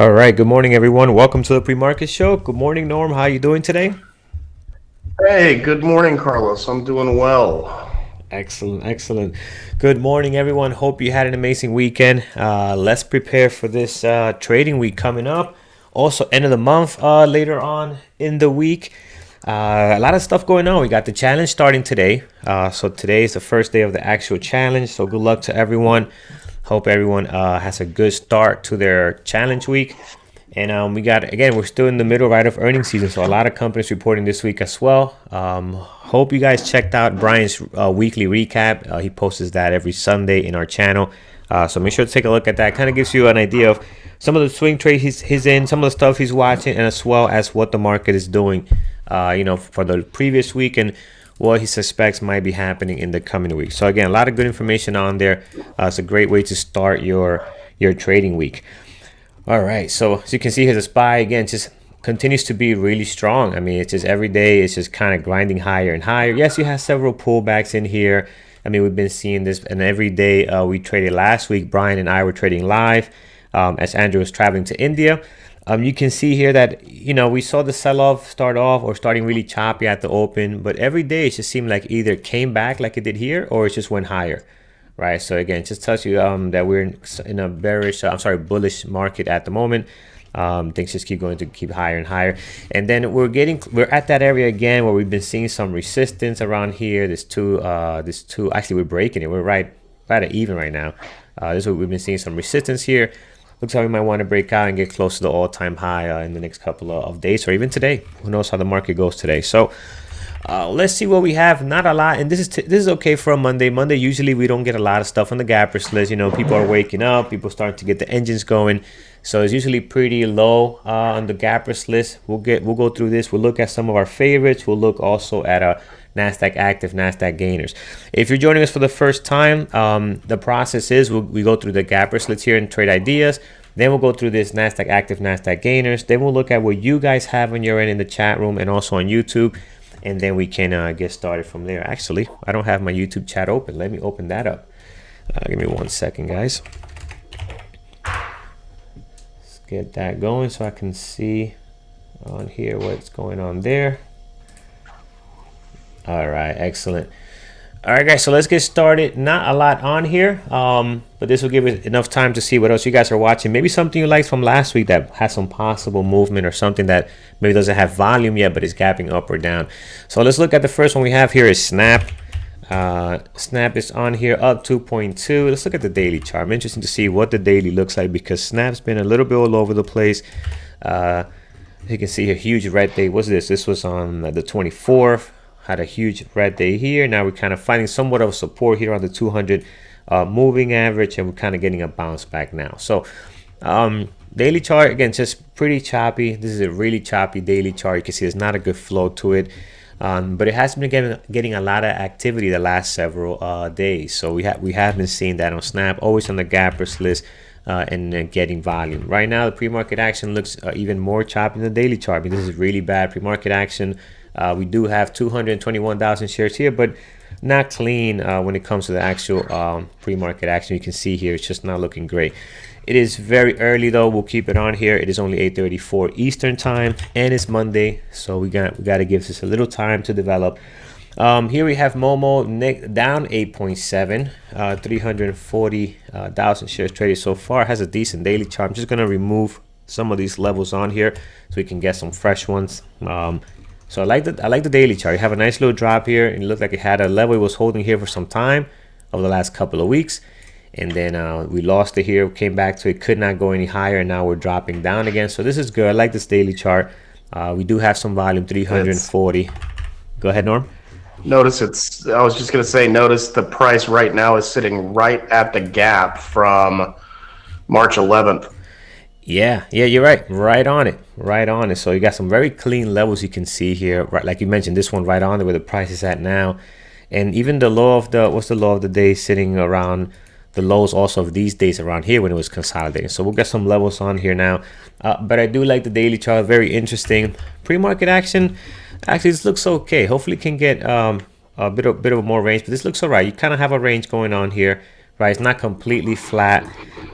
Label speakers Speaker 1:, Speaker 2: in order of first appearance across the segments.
Speaker 1: All right. Good morning, everyone. Welcome to the pre-market show. Good morning, Norm. How are you doing today?
Speaker 2: Hey, good morning, Carlos. I'm doing well.
Speaker 1: Excellent, excellent. Good morning, everyone. Hope you had an amazing weekend. Let's prepare for this trading week coming up. Also, end of the month later on in the week. A lot of stuff going on. We got the challenge starting today. So today is the first day of the actual challenge. So good luck to everyone. Hope everyone has a good start to their challenge week. And we got, again, we're still in the middle right of earnings season, so a lot of companies reporting this week as well. Hope you guys checked out Brian's weekly recap. He posts that every Sunday in our channel. So make sure to take a look at that. Kind of gives you an idea of some of the swing trades he's in, some of the stuff he's watching, and as well as what the market is doing, for the previous week and what he suspects might be happening in the coming week. So again, a lot of good information on there. It's a great way to start your trading week. All right, so as you can see here, the SPY again just continues to be really strong. I mean, it's just every day it's just kind of grinding higher and higher. Yes, you have several pullbacks in here. I mean, we've been seeing this, and every day we traded last week. Brian and I were trading live as Andrew was traveling to India. You can see here that we saw the sell-off start off or starting really choppy at the open, but every day it just seemed like either came back like it did here or it just went higher. Right, so again, just tells you that we're in a bullish market at the moment. Things just keep going to keep higher and higher, and then we're at that area again where we've been seeing some resistance around here. This two, actually we're breaking it. We're right at even right now. This is what we've been seeing some resistance here. Looks like we might want to break out and get close to the all-time high in the next couple of days or even today. Who knows how the market goes today? So. Let's see what we have. Not a lot, and this is okay for a Monday. Monday usually we don't get a lot of stuff on the gappers list. People are waking up, people starting to get the engines going, so it's usually pretty low on the gappers list. We'll go through this. We'll look at some of our favorites. We'll look also at a Nasdaq active, Nasdaq gainers. If you're joining us for the first time, the process is we go through the gappers list here and trade ideas. Then we'll go through this Nasdaq active, Nasdaq gainers. Then we'll look at what you guys have on your end in the chat room and also on YouTube. And then we can get started from there. Actually, I don't have my YouTube chat open. Let me open that up. Give me 1 second, guys. Let's get that going so I can see on here what's going on there. All right, excellent. All right, guys, so let's get started. Not a lot on here, but this will give us enough time to see what else you guys are watching. Maybe something you liked from last week that has some possible movement or something that maybe doesn't have volume yet, but is gapping up or down. So let's look at the first one we have here is Snap. Snap is on here, up 2.2. Let's look at the daily chart. I'm interested to see what the daily looks like because Snap's been a little bit all over the place. You can see a huge red day. What's this? This was on the 24th. Had a huge red day here. Now we're kind of finding somewhat of support here on the 200 moving average, and we're kind of getting a bounce back now. So daily chart, again, just pretty choppy. This is a really choppy daily chart. You can see there's not a good flow to it, but it has been getting a lot of activity the last several days. So we have been seeing that on Snap, always on the gappers list, and getting volume. Right now, the pre-market action looks even more choppy than the daily chart. I mean, this is really bad pre-market action. We do have 221,000 shares here, but not clean when it comes to the actual pre-market action. You can see here it's just not looking great. It is very early though. We'll keep it on here. It is only 8:34 Eastern time, and it's Monday, so we got to give this a little time to develop. Here we have Momo down 8.7, 340,000 shares traded so far. Has a decent daily chart. I'm just gonna remove some of these levels on here so we can get some fresh ones. So I like the daily chart. You have a nice little drop here, and it looked like it had a level it was holding here for some time over the last couple of weeks, and then we lost it here, came back to it, could not go any higher, and now we're dropping down again. So this is good. I like this daily chart. We do have some volume, 340. Go ahead, Norm.
Speaker 2: I was just going to say, notice the price right now is sitting right at the gap from March 11th.
Speaker 1: Yeah, you're right. Right on it. So you got some very clean levels you can see here. Right, like you mentioned, this one right on there where the price is at now. And even the low of what's the low of the day sitting around the lows also of these days around here when it was consolidating. So we'll get some levels on here now. But I do like the daily chart. Very interesting. Pre-market action, actually this looks okay. Hopefully can get a bit of more range, but this looks all right. You kind of have a range going on here. right? It's not completely flat.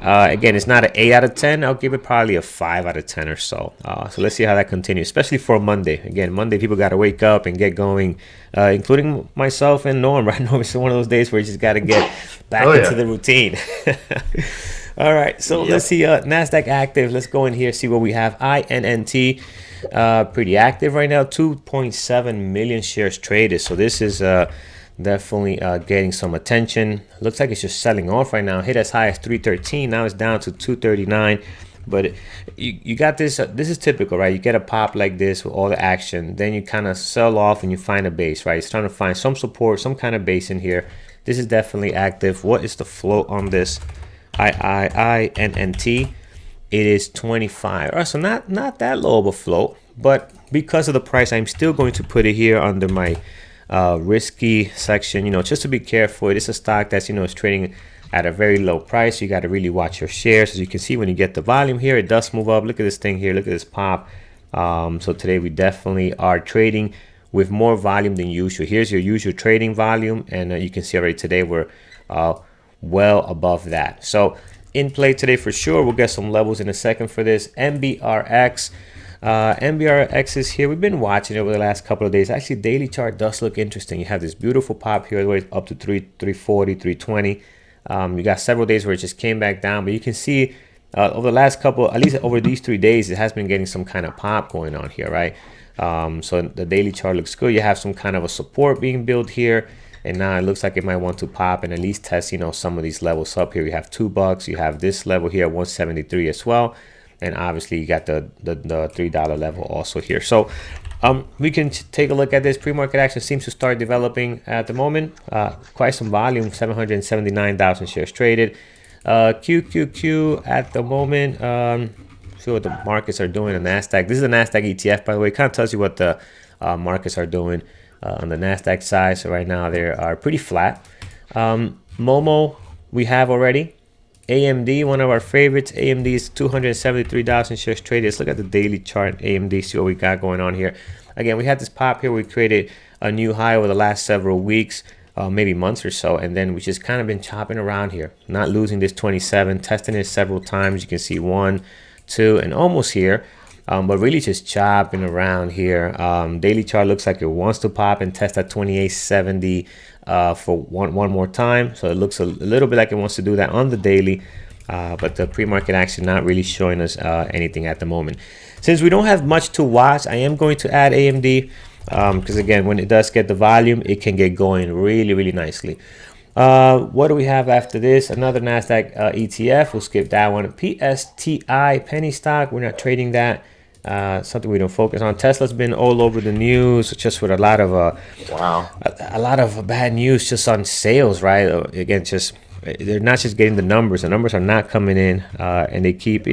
Speaker 1: Again, it's not an 8 out of 10. I'll give it probably a 5 out of 10 or so. So let's see how that continues, especially for Monday. Again, Monday, people got to wake up and get going, including myself and Norm, right? Norm, it's one of those days where you just got to get back into the routine. All right, so let's see Nasdaq active. Let's go in here, see what we have. INNT, pretty active right now, 2.7 million shares traded. So this is definitely getting some attention. Looks like it's just selling off right now. Hit as high as 313. Now it's down to 239. But you got this. This is typical, right? You get a pop like this with all the action, then you kind of sell off and you find a base, right? It's trying to find some support, some kind of base in here. This is definitely active. What is the float on this? INNT? It is 25. All right, so not that low of a float, but because of the price, I'm still going to put it here under my risky section, just to be careful. It is a stock that's, is trading at a very low price. You got to really watch your shares. As you can see, when you get the volume here, it does move up. Look at this thing here. Look at this pop. So today we definitely are trading with more volume than usual. Here's your usual trading volume, and you can see already today we're well above that. So in play today for sure. We'll get some levels in a second for this. MBRX. MBRX is here. We've been watching it over the last couple of days. Actually, daily chart does look interesting. You have this beautiful pop here, where it's up to 340, 320. You got several days where it just came back down, but you can see over the last couple, at least over these 3 days, it has been getting some kind of pop going on here, right? So the daily chart looks good. You have some kind of a support being built here, and now it looks like it might want to pop and at least test, some of these levels up here. You have $2. You have this level here, 173 as well. And obviously you got the $3 level also here. So we can take a look at this. Pre-market action seems to start developing at the moment. Quite some volume, 779,000 shares traded. QQQ at the moment. See what the markets are doing on Nasdaq. This is the Nasdaq ETF, by the way. It kind of tells you what the markets are doing on the Nasdaq side. So right now they are pretty flat. Momo we have already. AMD, one of our favorites. AMD is 273,000 shares traded. Let's look at the daily chart. AMD, see what we got going on here. Again, we had this pop here. We created a new high over the last several weeks, maybe months or so, and then we just kind of been chopping around here, not losing this 27, testing it several times. You can see 1, 2, and almost here, but really just chopping around here. Daily chart looks like it wants to pop and test at 2870 for one more time. So it looks a little bit like it wants to do that on the daily, but the pre-market action not really showing us anything at the moment. Since we don't have much to watch, I am going to add AMD because again, when it does get the volume, it can get going really nicely. What do we have after this? Another Nasdaq ETF. We'll skip that one. PSTI, penny stock. We're not trading that. Something we don't focus on. Tesla's been all over the news, just with a lot of a lot of bad news just on sales, right? Again, just they're not just getting the numbers. The numbers are not coming in, and they keep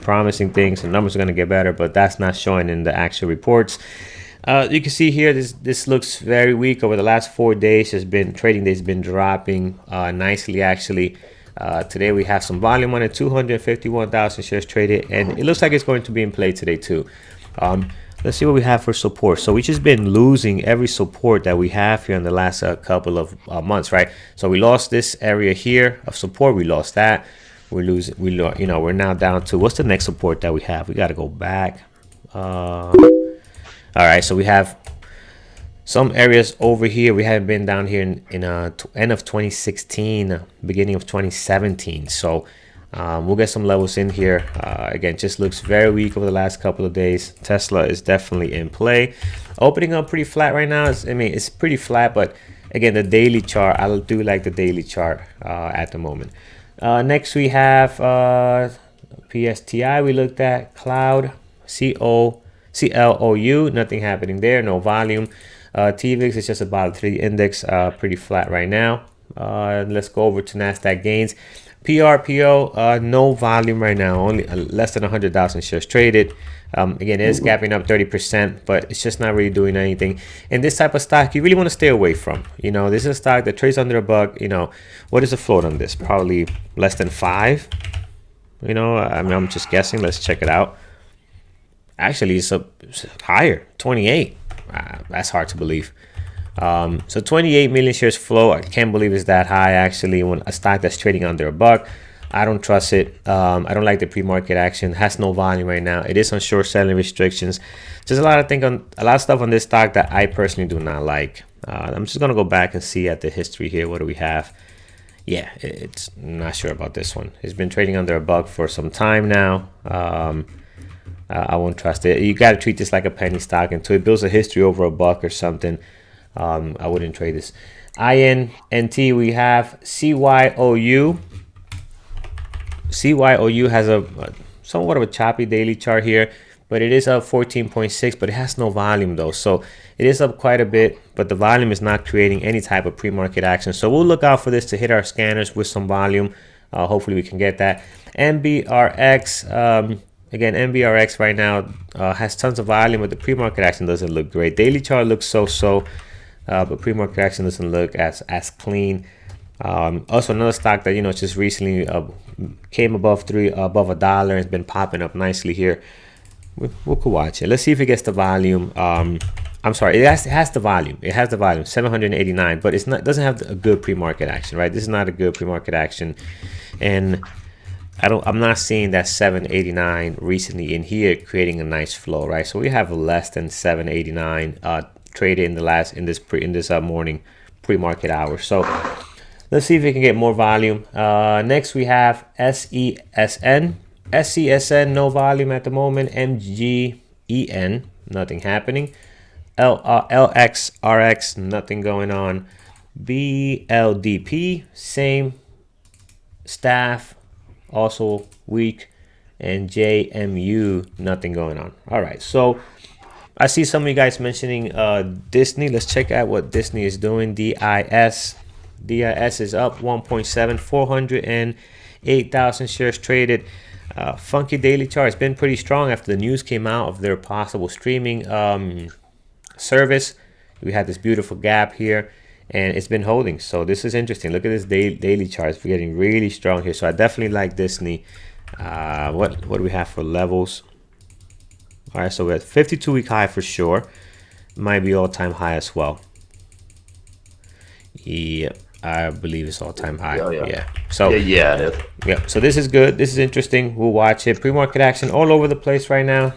Speaker 1: promising things. The numbers are going to get better, but that's not showing in the actual reports. You can see here, this looks very weak over the last 4 days. Trading days been dropping nicely, actually. Today we have some volume on it, 251,000 shares traded, and it looks like it's going to be in play today too. Let's see what we have for support. So we just been losing every support that we have here in the last couple of months, right? So we lost this area here of support. We lost that. We're now down to, what's the next support that we have? We got to go back. All right, so we have some areas over here. We haven't been down here in end of 2016, beginning of 2017. So we'll get some levels in here. Again, just looks very weak over the last couple of days. Tesla is definitely in play. Opening up pretty flat right now. It's pretty flat, but again, the daily chart, I do like the daily chart at the moment. Next we have PSTI. We looked at Cloud, CLOU. Nothing happening there. No volume. TVIX is just about 3 index, pretty flat right now. Let's go over to Nasdaq Gains. PRPO, no volume right now, only less than 100,000 shares traded. Again, it is gapping up 30%, but it's just not really doing anything. And this type of stock, you really want to stay away from. This is a stock that trades under $1. What is the float on this? Probably less than 5. I'm just guessing. Let's check it out. Actually, it's higher, 28. That's hard to believe. So 28 million shares flow. I can't believe it's that high actually. When a stock that's trading under $1, I don't trust it. I don't like the pre-market action. It has no volume right now. It is on short selling restrictions. There's a lot of stuff on this stock that I personally do not like. I'm just gonna go back and see at the history here. What do we have? Yeah, it's not sure about this one. It's been trading under $1 for some time now. I won't trust it. You got to treat this like a penny stock until it builds a history over $1 or something. I wouldn't trade this. INT, we have CYOU. CYOU has a somewhat of a choppy daily chart here, but it is up 14.6, but it has no volume though. So it is up quite a bit, but the volume is not creating any type of pre-market action. So we'll look out for this to hit our scanners with some volume. Hopefully we can get that. MBRX, again, MBRX right now has tons of volume, but the pre-market action doesn't look great. Daily chart looks so-so, but pre-market action doesn't look as clean. Also another stock that just recently came above $1 and has been popping up nicely here. We could watch it. Let's see if it gets the volume. I'm sorry, it has the volume. It has the volume, 789, but doesn't have a good pre-market action, right? This is not a good pre-market action, and I'm not seeing that 789 recently in here creating a nice flow, right? So we have less than 789 traded in this morning pre-market hour. So let's see if we can get more volume. Next we have SESN. SCSN, no volume at the moment. MGEN, nothing happening. LXRX, nothing going on. BLDP, same. Staff, also weak. And JMU, nothing going on. All right, so I see some of you guys mentioning Disney. Let's check out what Disney is doing. DIS is up 1.7, 408,000 shares traded. Funky daily chart. It's been pretty strong after the news came out of their possible streaming service. We had this beautiful gap here, and it's been holding. So this is interesting. Look at this daily chart. It's getting really strong here. So I definitely like Disney. What do we have for levels? All right, so we're at 52-week high for sure. Might be all-time high as well. Yeah, I believe it's all-time high. Oh, yeah. So
Speaker 2: yeah, it is.
Speaker 1: Yeah, so this is good. This is interesting. We'll watch it. Pre-market action all over the place right now.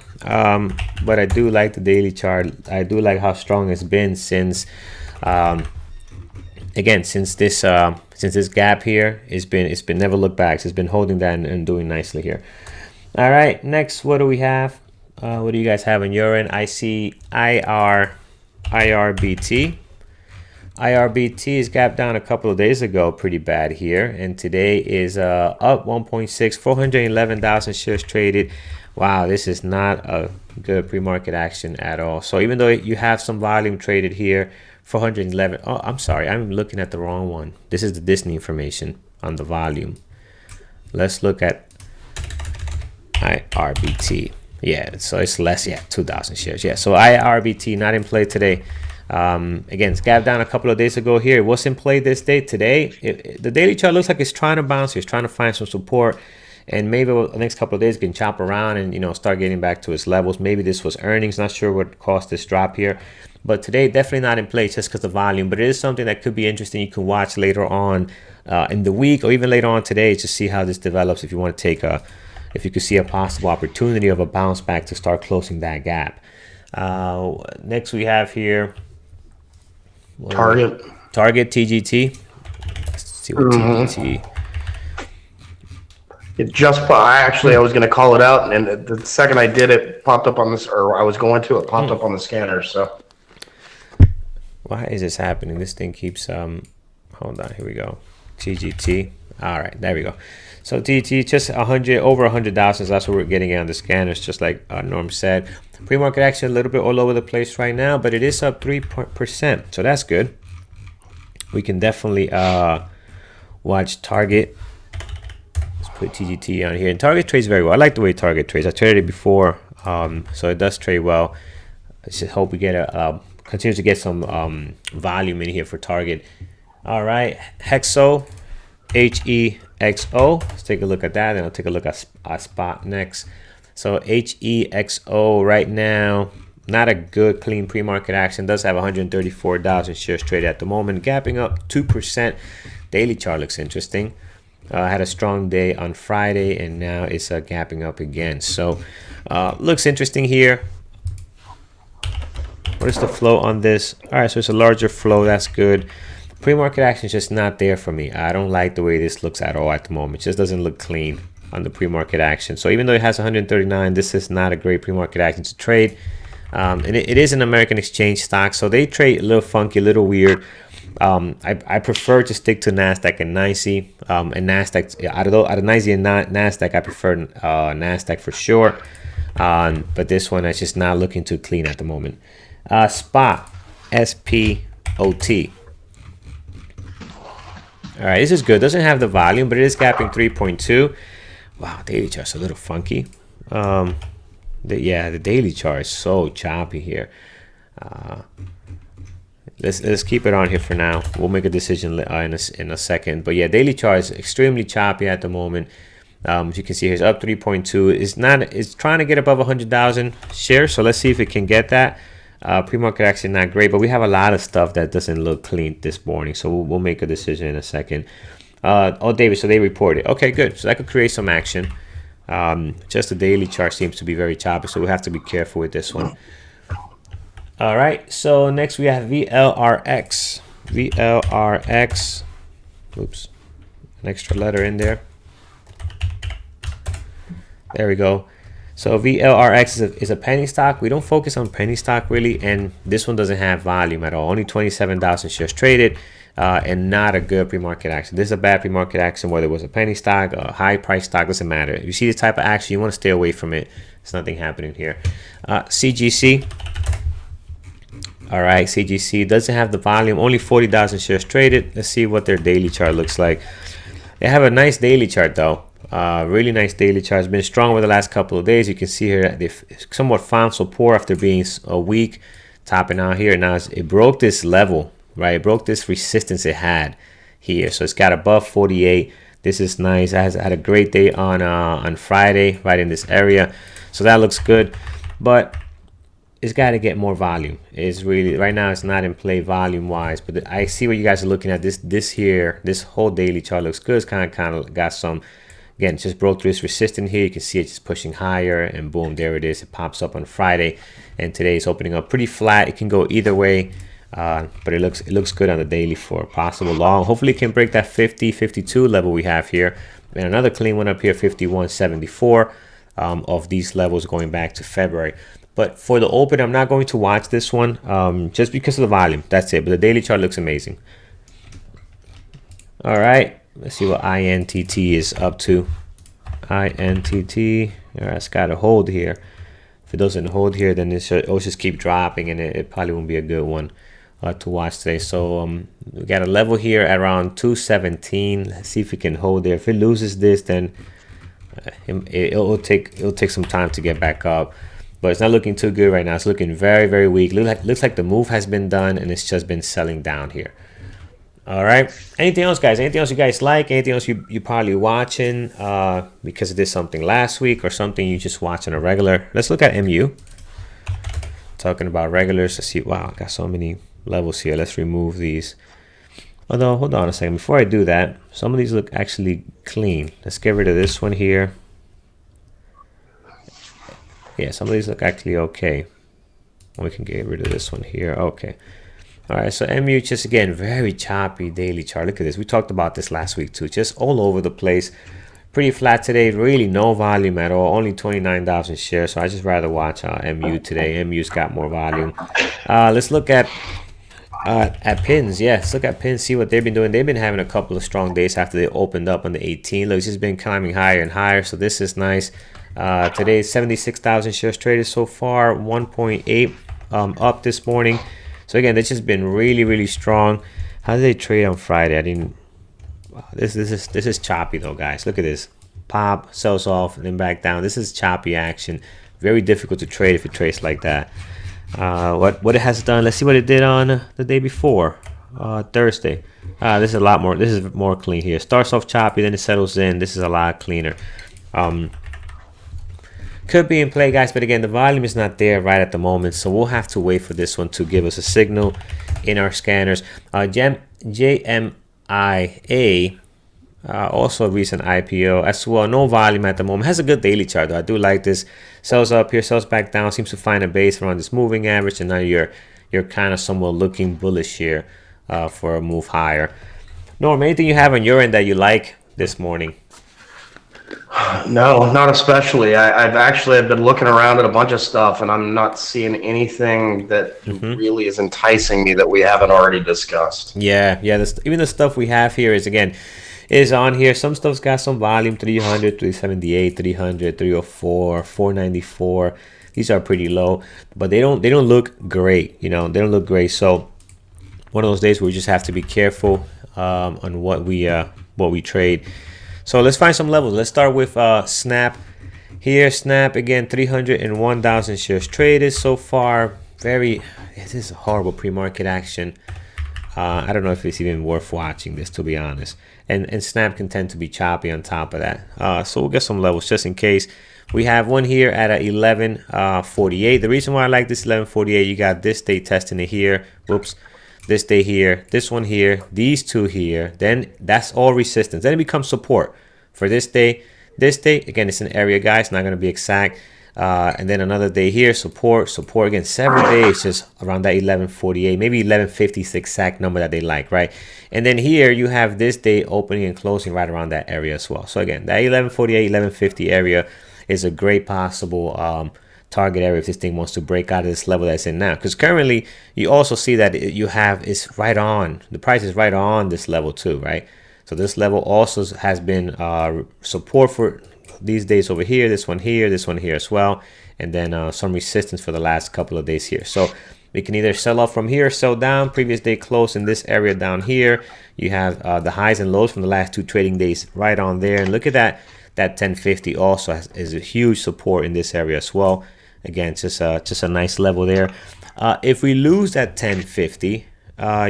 Speaker 1: But I do like the daily chart. I do like how strong it's been since since this gap here. It's been never looked back. So it's been holding that and doing nicely here. All right, next, what do we have? What do you guys have on your end? I see IRBT. IRBT is gapped down a couple of days ago pretty bad here, and today is up 1.6, 411,000 shares traded. Wow, this is not a good pre-market action at all. So even though you have some volume traded here, 411. Oh, I'm sorry, I'm looking at the wrong one. This is the Disney information on the volume. Let's look at IRBT. Yeah, so it's less, 2,000 shares. Yeah, so IRBT not in play today. Again, it's gapped down a couple of days ago here. It was in play this day. Today, the daily chart looks like it's trying to bounce. It's trying to find some support, and maybe the next couple of days it can chop around and start getting back to its levels. Maybe this was earnings. Not sure what caused this drop here, but today definitely not in play just because of volume. But it is something that could be interesting. You can watch later on in the week or even later on today to see how this develops. If you want to take if you could see a possible opportunity of a bounce back to start closing that gap. Next we have here
Speaker 2: Target
Speaker 1: TGT. Let's see what TGT.
Speaker 2: It just I was going to call it out, and the second I did it popped up on this, or I was going to, it popped up on the scanner. So
Speaker 1: why is this happening? This thing keeps hold on, here we go. TGT. All right, there we go. So TGT just over 100,000. So that's what we're getting on the scanners, just like Norm said. Pre-market action a little bit all over the place right now, but it is up 3%, so that's good. We can definitely watch Target. Let's put TGT on here, and Target trades very well. I like the way Target trades. I traded it before, so it does trade well. I just hope we get continue to get some volume in here for Target. All right, Hexo, HEXO. Let's take a look at that, and I'll take a look at Spot next. So HEXO right now, Not a good clean pre-market action. Does have 134,000 shares traded at the moment, gapping up 2%. Daily chart looks interesting. Had a strong day on Friday, and now it's gapping up again. So looks interesting here. What is the flow on this? All right, so it's a larger flow. That's good. Pre-market action is just not there for me. I don't like the way this looks at all at the moment. It just doesn't look clean on the pre-market action. So even though it has 139, this is not a great pre-market action to trade. And it is an American exchange stock, so they trade a little funky, a little weird. I prefer to stick to Nasdaq and NYSE. And Nasdaq, out of NYSE and Nasdaq, I prefer Nasdaq for sure. But this one is just not looking too clean at the moment. Spot, SPOT. All right, this is good. Doesn't have the volume, but it is gapping 3.2. Wow, daily chart's a little funky. The daily chart is so choppy here. Let's keep it on here for now. We'll make a decision in a second. But yeah, daily chart is extremely choppy at the moment. As you can see here, it's up 3.2. It's trying to get above 100,000 shares. So let's see if it can get that. Pre-market action not great, but we have a lot of stuff that doesn't look clean this morning. So we'll make a decision in a second. David, so they reported. Okay, good. So that could create some action. Just the daily chart seems to be very choppy, so we have to be careful with this one. All right, so next we have VLRX. VLRX. Oops, an extra letter in there. There we go. So VLRX is a penny stock. We don't focus on penny stock really, and this one doesn't have volume at all. Only 27,000 shares traded, and not a good pre-market action. This is a bad pre-market action, whether it was a penny stock, a high price stock, doesn't matter. If you see this type of action, you want to stay away from it. There's nothing happening here. CGC. All right, CGC doesn't have the volume. Only 40,000 shares traded. Let's see what their daily chart looks like. They have a nice daily chart though. Really nice daily chart. It's been strong over the last couple of days. You can see here they've somewhat found support after being a week, topping out here. Now it broke this level, right? It broke this resistance it had here. So it's got above 48. This is nice. It has had a great day on Friday, right in this area. So that looks good, but it's got to get more volume. It's really right now it's not in play volume wise, but I see what you guys are looking at. This whole daily chart looks good. It's kind of got some. Again, just broke through this resistance here. You can see it just pushing higher, and boom, there it is. It pops up on Friday, and today it's opening up pretty flat. It can go either way, but it looks good on the daily for a possible long. Hopefully, it can break that 50-52 level we have here, and another clean one up here, 51.74 of these levels going back to February. But for the open, I'm not going to watch this one just because of the volume. That's it. But the daily chart looks amazing. All right. Let's see what INTT is up to. INTT. All right, it's got to hold here. If it doesn't hold here, then it'll just keep dropping, and it probably won't be a good one to watch today. So we got a level here at around 217. Let's see if it can hold there. If it loses this, then it'll take some time to get back up. But it's not looking too good right now. It's looking very, very weak. Looks like the move has been done, and it's just been selling down here. All right. Anything else, guys? Anything else you guys like? Anything else you probably watching because it did something last week, or something you just watch on a regular? Let's look at MU. Talking about regulars. Let's see. Wow, I got so many levels here. Let's remove these. Although, hold on a second. Before I do that, some of these look actually clean. Let's get rid of this one here. Yeah, some of these look actually okay. We can get rid of this one here. Okay. All right, so MU just again very choppy daily chart. Look at this. We talked about this last week too. Just all over the place. Pretty flat today. Really no volume at all. Only 29,000 shares. So I just rather watch MU today. MU's got more volume. Let's look at pins. Yeah, let's look at pins. See what they've been doing. They've been having a couple of strong days after they opened up on the 18th. Look, it's just been climbing higher and higher. So this is nice. Today 76,000 shares traded so far. 1.8 up this morning. So again, this has been really, really strong. How did they trade on Friday? I didn't. Wow, this is choppy though, guys. Look at this. Pop, sells off, and then back down. This is choppy action. Very difficult to trade if it trades like that. What it has done. Let's see what it did on the day before, Thursday. This is a lot more. This is more clean here. Starts off choppy, then it settles in. This is a lot cleaner. Kind could be in play, guys, but again, the volume is not there right at the moment, so we'll have to wait for this one to give us a signal in our scanners. JMIA, also a recent IPO as well. No volume at the moment. Has a good daily chart though. I do like this. Sells up here, sells back down, seems to find a base around this moving average, and now you're kind of somewhat looking bullish here for a move higher. Norm, anything you have on your end that you like this morning?
Speaker 2: No, not especially. I've been looking around at a bunch of stuff, and I'm not seeing anything that really is enticing me that we haven't already discussed.
Speaker 1: Yeah. Even the stuff we have here is on here. Some stuff's got some volume: 300, 378, 300, 304, 494. These are pretty low, but they don't look great. They don't look great. So one of those days where we just have to be careful on what we trade. So let's find some levels. Let's start with Snap. Here, Snap again, 301,000 shares traded so far. This is a horrible pre-market action. I don't know if it's even worth watching this, to be honest. And Snap can tend to be choppy on top of that. So we'll get some levels just in case. We have one here at 11.48. The reason why I like this 11.48, you got this day testing it here. Whoops. This day here, this one here, these two here, then that's all resistance. Then it becomes support for this day. This day, again, it's an area, guys, not going to be exact. And then another day here, support again, several days just around that 11.48, maybe 11.50 is the exact number that they like, right? And then here you have this day opening and closing right around that area as well. So again, that 11.48, 11.50 area is a great possible target area if this thing wants to break out of this level that's in now, because currently you also see that it's right on, the price is right on this level too, right? So this level also has been support for these days over here, this one here as well, and then some resistance for the last couple of days here. So we can either sell off from here, sell down. Previous day close in this area down here. You have the highs and lows from the last two trading days right on there, and look at that 1050 also is a huge support in this area as well. Again, just a nice level there. If we lose that 1050,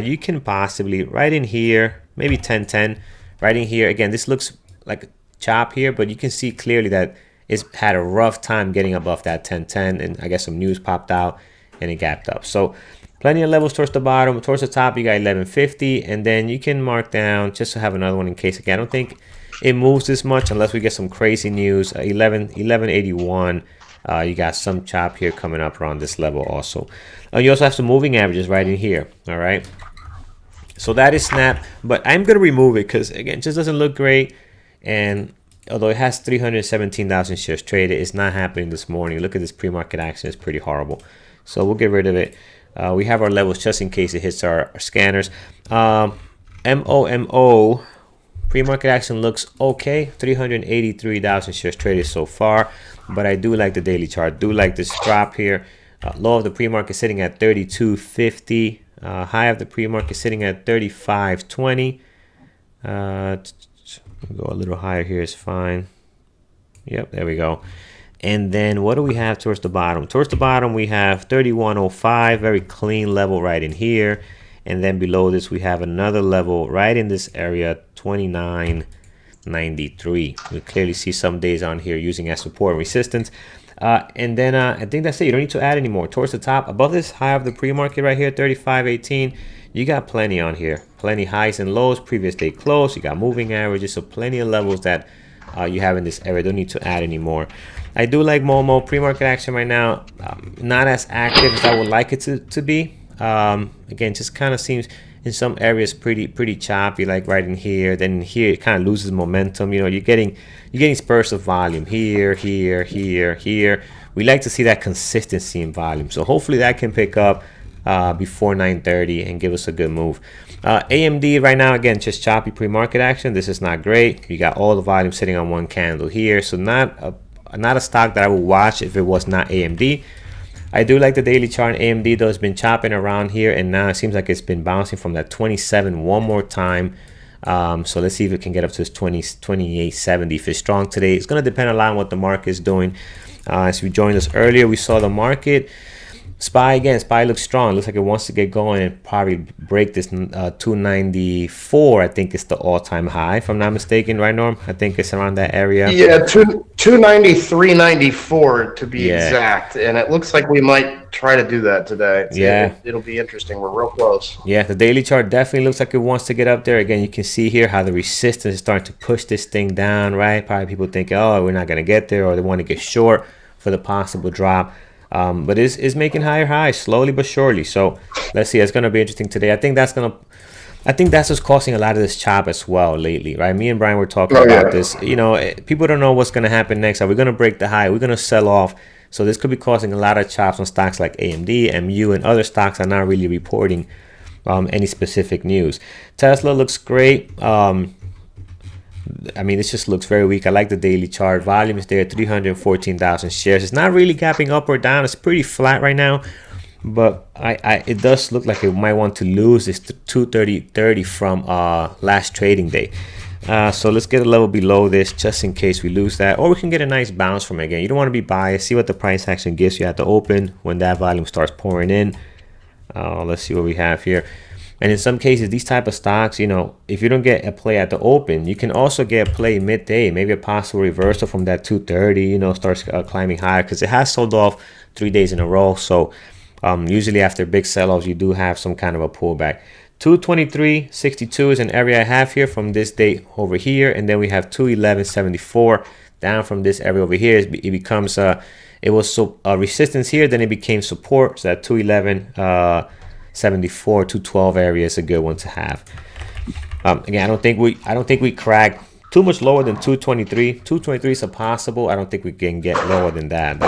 Speaker 1: you can possibly right in here, maybe 1010, right in here. Again, this looks like a chop here, but you can see clearly that it's had a rough time getting above that 1010, and I guess some news popped out and it gapped up. So plenty of levels towards the bottom. Towards the top, you got 1150, and then you can mark down just to have another one in case. Again, I don't think it moves this much unless we get some crazy news. 1181. You got some chop here coming up around this level also. You also have some moving averages right in here. All right. So that is Snap, but I'm going to remove it because, again, it just doesn't look great. And although it has 317,000 shares traded, it's not happening this morning. Look at this pre-market action. It's pretty horrible. So we'll get rid of it. We have our levels just in case it hits our scanners. MOMO. Pre-market action looks okay. 383,000 shares traded so far, but I do like the daily chart. Do like this drop here. Low of the pre-market sitting at 32.50. High of the pre-market sitting at 35.20. Go a little higher here is fine. Yep, there we go. And then what do we have towards the bottom? Towards the bottom we have 31.05, very clean level right in here. And then below this, we have another level right in this area, 29.93. We clearly see some days on here using as support and resistance. And then I think that's it. You don't need to add anymore. Towards the top, above this high of the pre-market right here, 35.18, you got plenty on here. Plenty highs and lows, previous day close. You got moving averages, so plenty of levels that you have in this area. Don't need to add anymore. I do like Momo. Pre-market action right now, not as active as I would like it to be. Again, just kind of seems in some areas pretty choppy, like right in here. Then here it kind of loses momentum. You know, you're getting spurts of volume here. We like to see that consistency in volume, so hopefully that can pick up before 9:30 and give us a good move. AMD right now, again, just choppy pre-market action. This is not great. You got all the volume sitting on one candle here, so not a stock that I would watch if it was not AMD. I do like the daily chart. AMD though has been chopping around here, and now it seems like it's been bouncing from that 27 one more time. So let's see if it can get up to this 28.70. If it's strong today, it's going to depend a lot on what the market is doing. As we joined us earlier, we saw the market SPY looks strong. Looks like it wants to get going and probably break this 294. I think it's the all-time high, if I'm not mistaken, right, Norm? I think it's around that area.
Speaker 2: Yeah, 293.94 to be exact. And it looks like we might try to do that today. It'll be interesting. We're real close.
Speaker 1: Yeah, the daily chart definitely looks like it wants to get up there. Again, you can see here how the resistance is starting to push this thing down, right? Probably people think, oh, we're not going to get there, or they want to get short for the possible drop. But it's making higher highs slowly but surely. So let's see. It's going to be interesting today. I think that's what's causing a lot of this chop as well lately, right? Me and Brian were talking about this. You know, people don't know what's going to happen next. Are we going to break the high? We're going to sell off. So this could be causing a lot of chops on stocks like AMD, MU, and other stocks are not really reporting any specific news. Tesla looks great. I mean, this just looks very weak. I like the daily chart. Volume is there, 314,000 shares. It's not really gapping up or down. It's pretty flat right now. But it does look like it might want to lose this 230.30 from last trading day. So let's get a level below this just in case we lose that. Or we can get a nice bounce from it again. You don't want to be biased. See what the price action gives you at the open when that volume starts pouring in. Let's see what we have here. And in some cases, these type of stocks, you know, if you don't get a play at the open, you can also get a play midday, maybe a possible reversal from that 230, you know, starts climbing higher because it has sold off 3 days in a row. So usually after big sell-offs, you do have some kind of a pullback. 223.62 is an area I have here from this date over here. And then we have 211.74 down from this area over here. It becomes, it was resistance here, then it became support. So that 211.74, 212 area is a good one to have. Again, I don't think we crack too much lower than 223. 223 is a possible. I don't think we can get lower than that.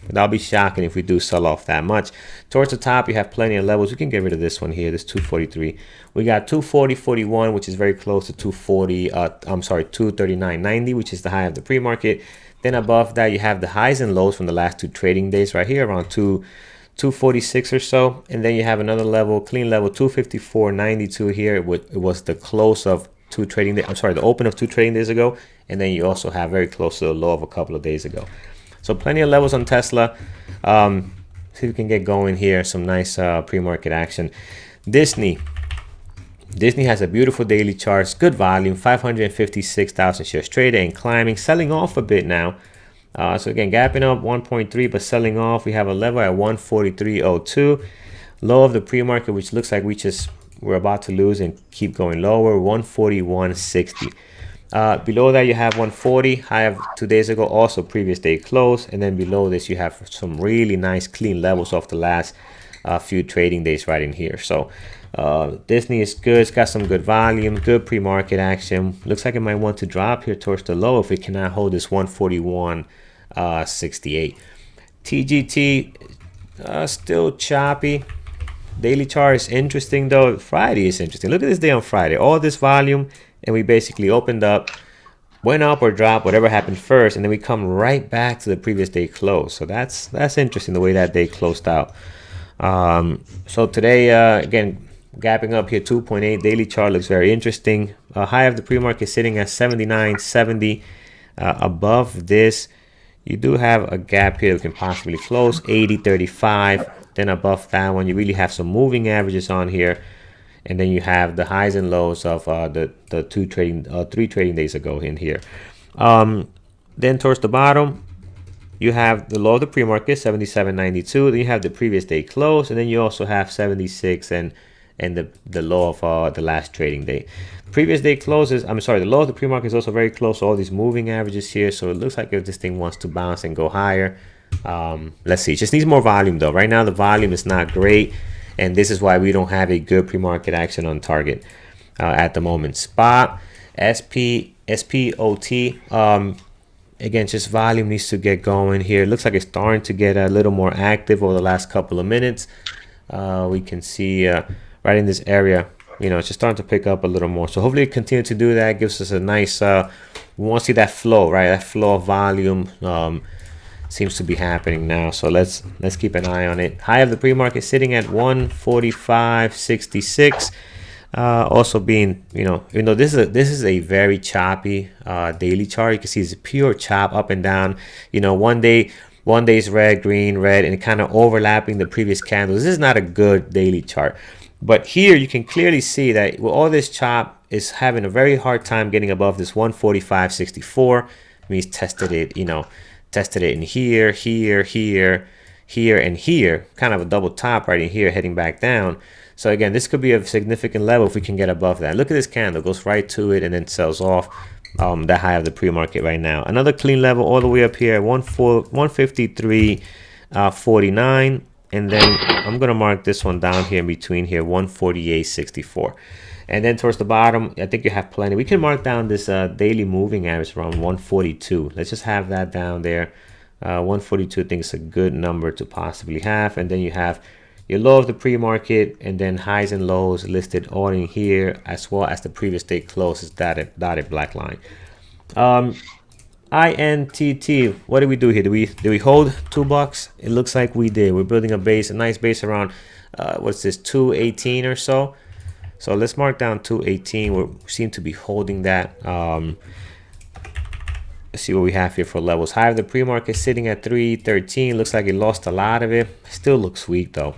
Speaker 1: That'll be shocking if we do sell off that much. Towards the top, you have plenty of levels. We can get rid of this one here, this 243. We got 240.41, which is very close to 239.90, which is the high of the pre-market. Then above that, you have the highs and lows from the last two trading days right here, around 246 or so. And then you have another level, clean level, 254.92 here. It was the close of the open of 2 trading days ago. And then you also have very close to the low of a couple of days ago. So plenty of levels on Tesla. See if we can get going here. Some nice pre-market action. Disney has a beautiful daily chart. Good volume, 556,000 shares traded and climbing, selling off a bit now. So again, gapping up 1.3, but selling off. We have a level at 143.02. Low of the pre-market, which looks like we're about to lose and keep going lower, 141.60. Below that, you have 140, high of 2 days ago, also previous day close. And then below this, you have some really nice clean levels off the last few trading days right in here. So Disney is good. It's got some good volume, good pre-market action. Looks like it might want to drop here towards the low if it cannot hold this 141.68. TGT still choppy. Daily chart is interesting though. Friday is interesting. Look at this day on Friday. All this volume, and we basically opened up, went up or dropped, whatever happened first, and then we come right back to the previous day close. So that's interesting the way that day closed out. So today, again, gapping up here 2.8. Daily chart looks very interesting. High of the pre-market sitting at 79.70. Above this, you do have a gap here that can possibly close 80.35. Then above that one, you really have some moving averages on here. And then you have the highs and lows of the 3 trading days ago in here. Then towards the bottom, you have the low of the pre-market, 77.92. Then you have the previous day close, and then you also have 76 and the low of the last trading day. Previous day closes. The low of the pre-market is also very close to all these moving averages here. So it looks like if this thing wants to bounce and go higher, let's see. It just needs more volume though. Right now the volume is not great. And this is why we don't have a good pre-market action on target at the moment. Spot, SPOT. Again, just volume needs to get going here. It looks like it's starting to get a little more active over the last couple of minutes. We can see right in this area, it's just starting to pick up a little more. So hopefully it continue to do that. Gives us a nice, we want to see that flow, right? That flow of volume. Seems to be happening now, so let's keep an eye on it. High of the pre-market sitting at 145.66. Also being, even though this is a very choppy daily chart, you can see it's a pure chop up and down. One day 1 day's red, green, red, and kind of overlapping the previous candles. This is not a good daily chart. But here you can clearly see that with all this chop is having a very hard time getting above this 145.64. Means tested it, you know, tested it in here, here, here, here, and here. Kind of a double top right in here, heading back down. So again, this could be a significant level if we can get above that. Look at this candle, goes right to it and then sells off that high of the pre-market right now. Another clean level all the way up here, 153.49. And then I'm going to mark this one down here in between here, 148.64. And then towards the bottom, I think you have plenty. We can mark down this daily moving average around 142. Let's just have that down there. 142 I think is a good number to possibly have. And then you have your low of the pre-market and then highs and lows listed all in here, as well as the previous day close is dotted black line. INTT, what did we do here? Did we hold $2? It looks like we did. We're building a base, a nice base around what's this, 218 or so. So let's mark down 218. We seem to be holding that. Let's see what we have here for levels. High of the pre-market sitting at 313. Looks like it lost a lot of it. Still looks weak though.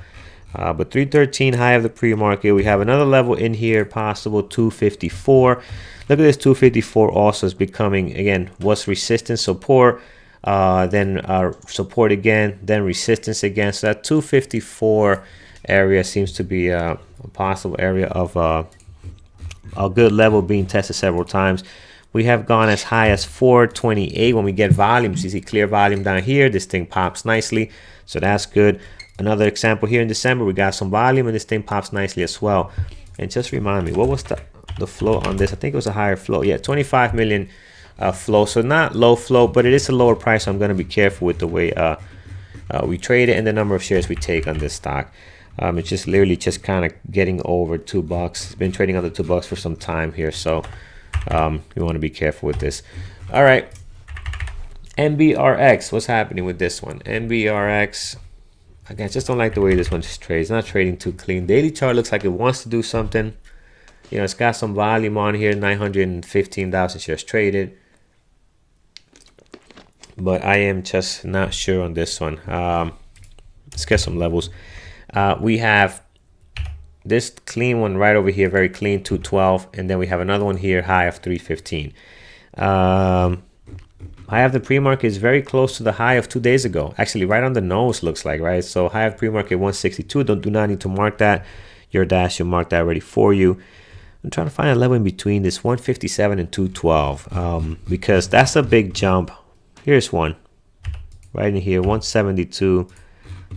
Speaker 1: But 313 high of the pre-market. We have another level in here, possible 254. Look at this 254 also is becoming, again, what's resistance, support, then support again, then resistance again. So that 254 area seems to be a possible area of a good level being tested several times. We have gone as high as 428 when we get volumes. You see clear volume down here. This thing pops nicely, so that's good. Another example here in December, we got some volume and this thing pops nicely as well. And just remind me, what was the flow on this? I think it was a higher flow. Yeah, 25 million flow. So not low flow, but it is a lower price. So I'm going to be careful with the way we trade it and the number of shares we take on this stock. It's just literally just kind of getting over $2. It's been trading under $2 for some time here. So you want to be careful with this. All right. NBRX, what's happening with this one? NBRX, again, I just don't like the way this one just trades. It's not trading too clean. Daily chart looks like it wants to do something. You know, it's got some volume on here, 915,000 shares traded. But I am just not sure on this one. Let's get some levels. We have this clean one right over here, very clean, 212. And then we have another one here, high of 315. High of the pre-market is very close to the high of 2 days ago. Actually, right on the nose looks like, right? So high of pre-market 162. Do not need to mark that. Your dash, you'll mark that already for you. I'm trying to find a level in between this 157 and 212 because that's a big jump. Here's one right in here, 172.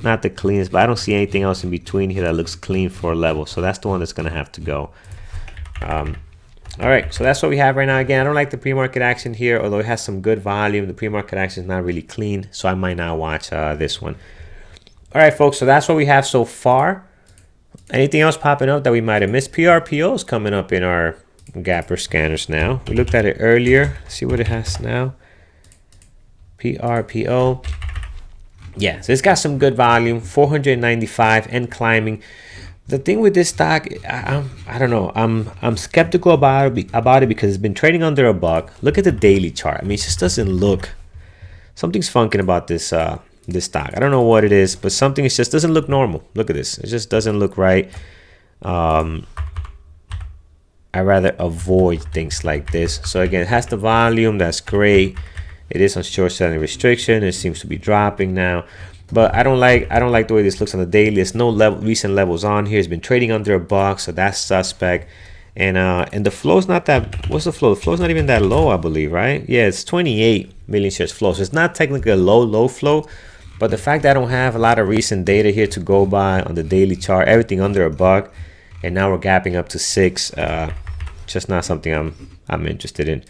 Speaker 1: Not the cleanest, but I don't see anything else in between here that looks clean for a level. So that's the one that's going to have to go. All right, so that's what we have right now. Again, I don't like the pre-market action here, although it has some good volume. The pre-market action is not really clean, so I might not watch this one. All right, folks, so that's what we have so far. Anything else popping up that we might have missed? PRPO is coming up in our gapper scanners now. We looked at it earlier. See what it has now. PRPO. Yeah, so it's got some good volume, 495 and climbing. The thing with this stock, I don't know. I'm skeptical about it because it's been trading under $1. Look at the daily chart. I mean, it just doesn't look. Something's funking about this this stock. I don't know what it is, but something just doesn't look normal. Look at this. It just doesn't look right. I rather avoid things like this. So again, it has the volume. That's great. It is on short selling restriction. It seems to be dropping now. But I don't like the way this looks on the daily. There's no recent levels on here. It's been trading under $1, so that's suspect. And the flow's not that. What's the flow? The flow's not even that low, I believe, right? Yeah, it's 28 million shares flow. So it's not technically a low flow. But the fact that I don't have a lot of recent data here to go by on the daily chart, everything under $1, and now we're gapping up to 6. Just not something I'm interested in.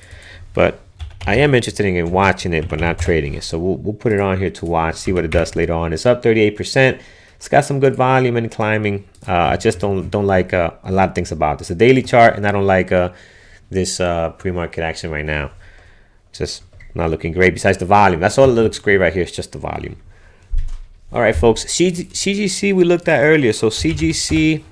Speaker 1: But I am interested in watching it, but not trading it. So we'll put it on here to watch, see what it does later on. It's up 38%. It's got some good volume and climbing. I just don't like a lot of things about this. The daily chart, and I don't like this pre-market action right now. Just not looking great. Besides the volume, that's all that looks great right here. It's just the volume. All right, folks. CGC we looked at earlier. So CGC.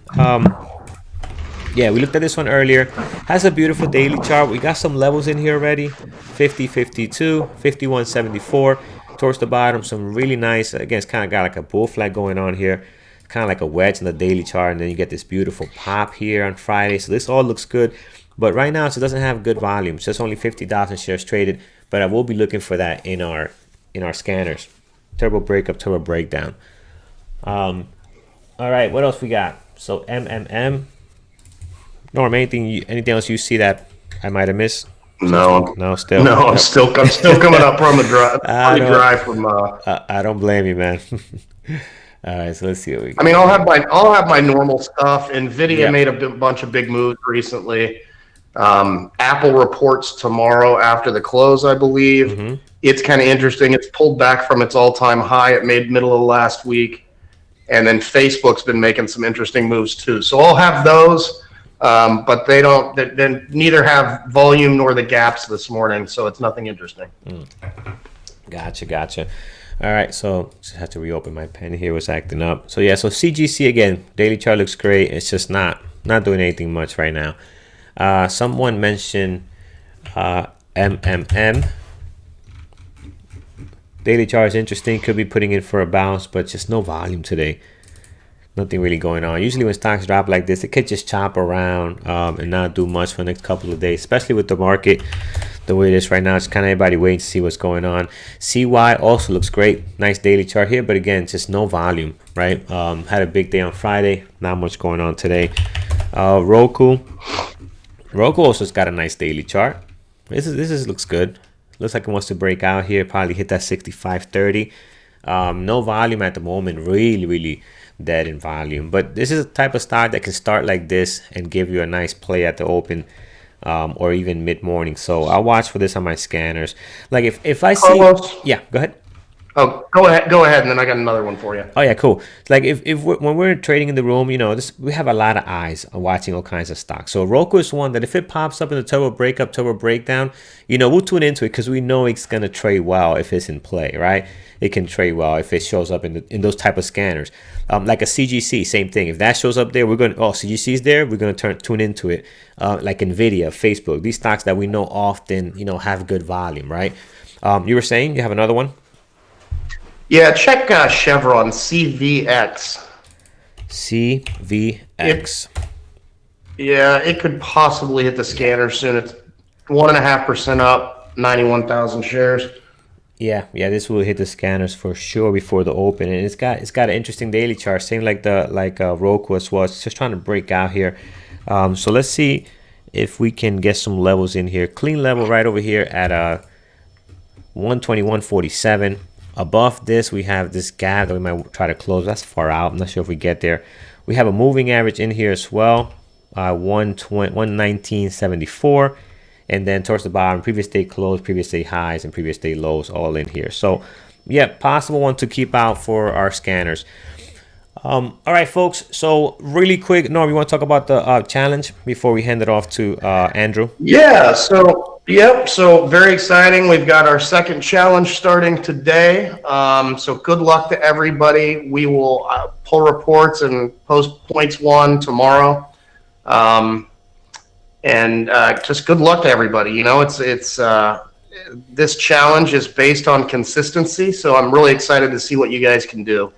Speaker 1: Yeah, we looked at this one earlier. Has a beautiful daily chart. We got some levels in here already. 50, 52, 51, 74. towards the bottom, some really nice, again, it's kind of got like a bull flag going on here, kind of like a wedge in the daily chart, and then you get this beautiful pop here on Friday. So this all looks good, but right now it doesn't have good volume. It's just only 50,000 shares traded, but I will be looking for that in our scanners. Turbo breakup, turbo breakdown. All right, what else we got? So MMM. Norm, anything else you see that I might have missed?
Speaker 2: No,
Speaker 1: still.
Speaker 2: No, I'm still coming up from the drive.
Speaker 1: I don't blame you, man. All right, so let's see what we got.
Speaker 2: I mean, I'll have my normal stuff. Nvidia made a bunch of big moves recently. Apple reports tomorrow after the close, I believe. It's kind of interesting. It's pulled back from its all-time high it made middle of last week, and then Facebook's been making some interesting moves too. So I'll have those. But they don't. They neither have volume nor the gaps this morning, so it's nothing interesting.
Speaker 1: Gotcha. All right, so just have to reopen my pen here. It was acting up. So yeah, so CGC again, daily chart looks great. It's just not doing anything much right now. Someone mentioned MMM. Daily chart is interesting. Could be putting in for a bounce, but just no volume today. Nothing really going on. Usually when stocks drop like this, it could just chop around and not do much for the next couple of days, especially with the market the way it is right now. It's kind of everybody waiting to see what's going on. CY also looks great. Nice daily chart here, but again, just no volume, right? Had a big day on Friday. Not much going on today. Roku also has got a nice daily chart. This looks good. Looks like it wants to break out here. Probably hit that 65.30. No volume at the moment. Really dead in volume, but this is a type of stock that can start like this and give you a nice play at the open or even mid-morning. So I'll watch for this on my scanners. Like if I see
Speaker 2: Carlos?
Speaker 1: Yeah, go ahead.
Speaker 2: Oh, go ahead, and then I got another one for you.
Speaker 1: Oh yeah, cool. Like when we're trading in the room, you know, we have a lot of eyes on watching all kinds of stocks. So Roku is one that if it pops up in the turbo breakup, turbo breakdown, you know, we'll tune into it because we know it's gonna trade well if it's in play, right? It can trade well if it shows up in those type of scanners. Like a CGC, same thing. If that shows up there, CGC is there, we're gonna tune into it. Like Nvidia, Facebook, these stocks that we know often, you know, have good volume, right? You were saying you have another one?
Speaker 2: Yeah, check Chevron CVX.
Speaker 1: CVX.
Speaker 2: It could possibly hit the scanner soon. It's 1.5% up, 91,000 shares.
Speaker 1: Yeah, this will hit the scanners for sure before the open, and it's got an interesting daily chart, same like Roku as well. It's just trying to break out here. So let's see if we can get some levels in here. Clean level right over here at 121.47. Above this, we have this gap that we might try to close. That's far out. I'm not sure if we get there. We have a moving average in here as well, 119.74. And then towards the bottom, previous day close, previous day highs, and previous day lows all in here. So, yeah, possible one to keep out for our scanners. All right, folks. So, really quick, Norm, you want to talk about the challenge before we hand it off to Andrew?
Speaker 2: Yeah. So very exciting. We've got our second challenge starting today. So good luck to everybody. We will pull reports and post points won tomorrow. And just good luck to everybody. You know, it's this challenge is based on consistency, so I'm really excited to see what you guys can do.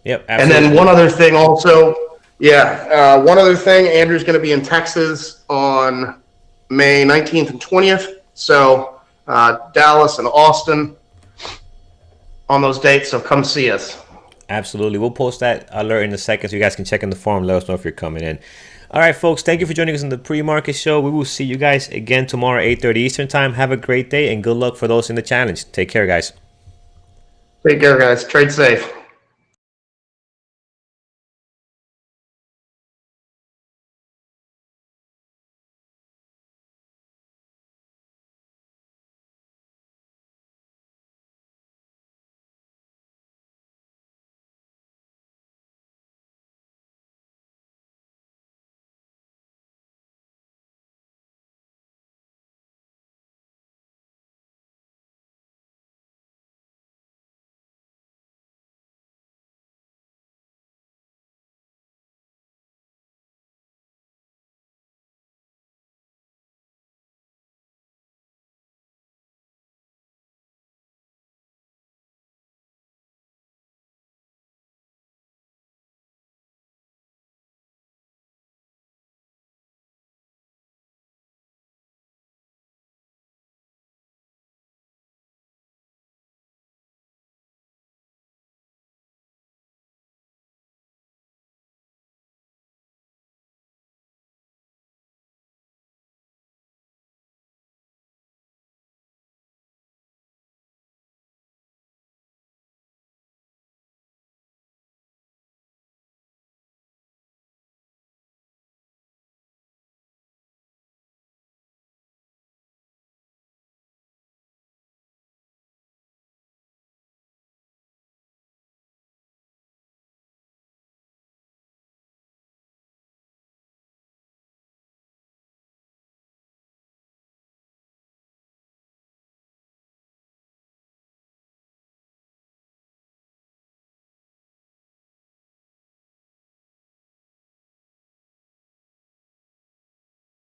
Speaker 1: Yep, absolutely.
Speaker 2: And then one other thing also, Andrew's going to be in Texas on May 19th and 20th, so Dallas and Austin on those dates, so come see us.
Speaker 1: Absolutely. We'll post that alert in a second so you guys can check in the forum. Let us know if you're coming in. All right, folks, thank you for joining us in the pre-market show. We will see you guys again tomorrow, 8:30 Eastern time. Have a great day, and good luck for those in the challenge. Take care, guys.
Speaker 2: Take care, guys. Trade safe.